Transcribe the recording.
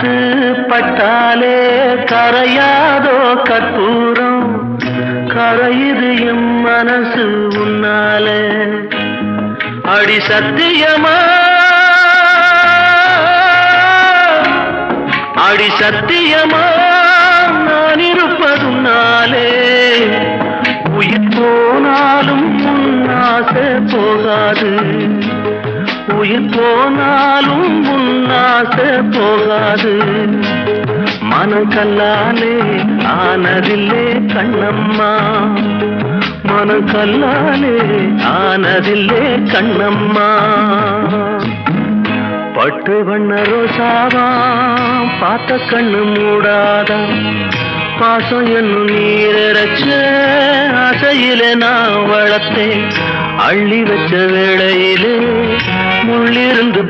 காத்து பட்டாலே கரையாதோ கற்பூரம், கரையுது எம் மனசு உன்னாலே. அடி சத்தியமா, அடி சத்தியமா நான் இருப்பதுனாலே. உயிர் போனாலும் உன்னாசை போகாது, உயிர் போனாலும் உன்னாசை போகாது. மனக்கல்லாலே ஆனதில்லே கண்ணம்மா, மனக்கல்லாலே ஆனதில்லே கண்ணம்மா. பட்டு வண்ண ரோசாவா பார்த்த கண்ணு மூடாதா, பாசம் என்னும் நீரச்ச ஆசையில நான் வளர்த்தேன். அள்ளி வச்ச வேளையிலே முள்ளிருந்து